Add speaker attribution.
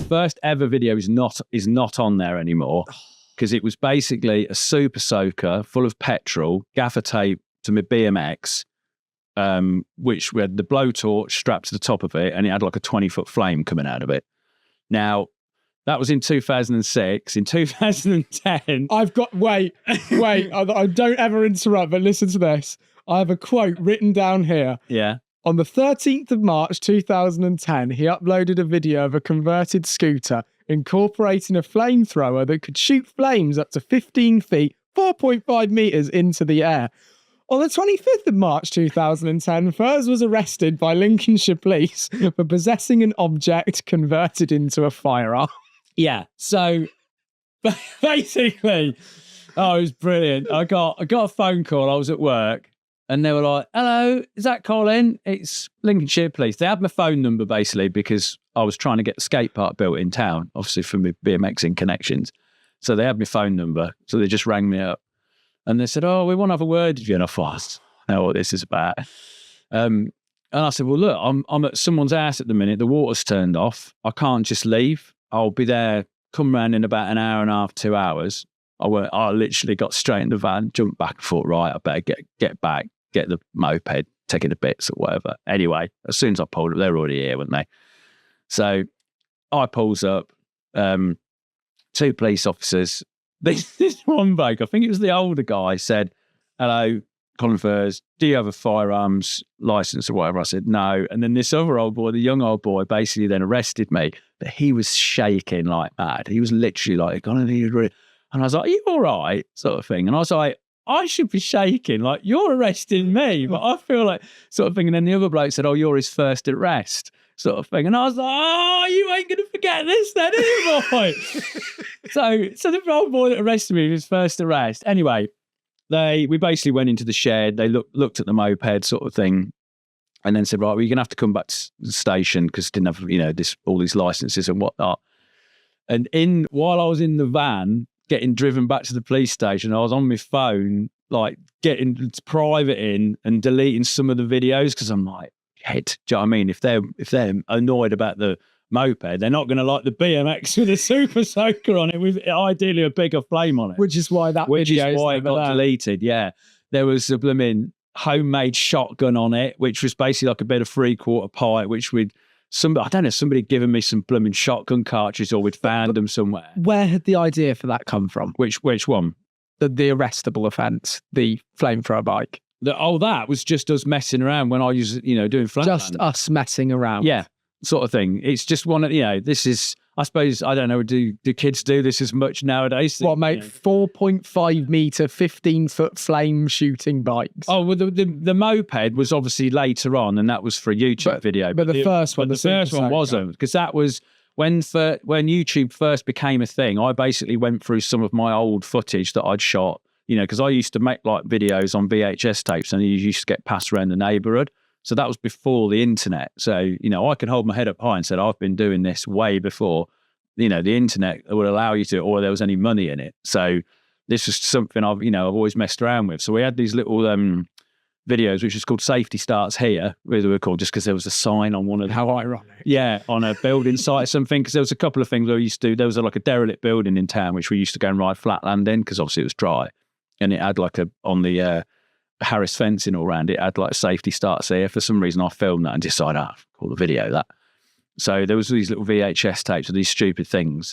Speaker 1: first ever video is not on there anymore because it was basically a super soaker full of petrol, gaffer tape to my BMX, which we had the blowtorch strapped to the top of it, and it had like a 20-foot flame coming out of it. Now, that was in 2006. In 2010...
Speaker 2: Wait, I don't ever interrupt, but listen to this. I have a quote written down here.
Speaker 1: Yeah.
Speaker 2: On the 13th of March 2010, he uploaded a video of a converted scooter incorporating a flamethrower that could shoot flames up to 15 feet, 4.5 meters into the air. On the 25th of March 2010, Furze was arrested by Lincolnshire police for possessing an object converted into a firearm.
Speaker 1: Yeah. So basically, it was brilliant. I got a phone call. I was at work. And they were like, hello, is that Colin? It's Lincolnshire Police. They had my phone number, basically, because I was trying to get the skate park built in town, obviously for my BMXing connections. So they had my phone number. So they just rang me up. And they said, oh, we want to have a word with you. And I thought, I know what this is about. And I said, well, look, I'm at someone's house at the minute. The water's turned off. I can't just leave. I'll be there, come round in about an hour and a half, 2 hours. I literally got straight in the van, jumped back and thought, right, I better get back. Get the moped, take it to bits or whatever. Anyway, as soon as I pulled up, they're already here, weren't they? So I pulls up, 2 police officers. This one bloke, I think it was the older guy, said, hello, Collin Furze, do you have a firearms license or whatever? I said, no. And then this other old boy, the young old boy, basically then arrested me. But he was shaking like mad. He was literally like, and I was like, are you all right? Sort of thing. And I was like, I should be shaking, like, you're arresting me, but I feel like, sort of thing. And then the other bloke said, oh, you're his first arrest, sort of thing. And I was like, oh, you ain't going to forget this then, are you, boy? So the old boy that arrested me was his first arrest. Anyway, we basically went into the shed, they looked at the moped, sort of thing, and then said, right, well, you're going to have to come back to the station because didn't have, all these licenses and whatnot. And while I was in the van, getting driven back to the police station, I was on my phone, like getting private in and deleting some of the videos because I'm like, head. Do you know what I mean? If they're annoyed about the moped, they're not going to like the BMX with a super soaker on it with ideally a bigger flame on it.
Speaker 2: Which is why it got
Speaker 1: deleted. Yeah, there was a blooming homemade shotgun on it, which was basically like a bit of 3/4 pipe, which somebody had given me some blooming shotgun cartridges, or we'd found them somewhere.
Speaker 2: Where had the idea for that come from?
Speaker 1: Which one?
Speaker 2: The arrestable offence, the flamethrower bike.
Speaker 1: That was just us messing around when I was, doing flatland.
Speaker 2: Just us messing around.
Speaker 1: Yeah, sort of thing. It's just one of, this is, I suppose, I don't know, do kids do this as much nowadays?
Speaker 2: What, mate, 4.5 metre, 15-foot flame shooting bikes?
Speaker 1: Oh, well, the moped was obviously later on, and that was for a YouTube video.
Speaker 2: But the first one
Speaker 1: wasn't, because that was when YouTube first became a thing. I basically went through some of my old footage that I'd shot, because I used to make like videos on VHS tapes, and you used to get passed around the neighbourhood. So that was before the internet. So, I could hold my head up high and said, I've been doing this way before, the internet would allow you to, or there was any money in it. So this was something I've always messed around with. So we had these little videos, which was called Safety Starts Here, they were called just because there was a sign on one of them.
Speaker 2: How ironic.
Speaker 1: Yeah, on a building site or something, because there was a couple of things there was like a derelict building in town, which we used to go and ride flatland in, because obviously it was dry. And it had like on the Harris fencing all around it, had like Safety Starts Here. For some reason I filmed that and decided, call the video that. So there was these little VHS tapes of these stupid things.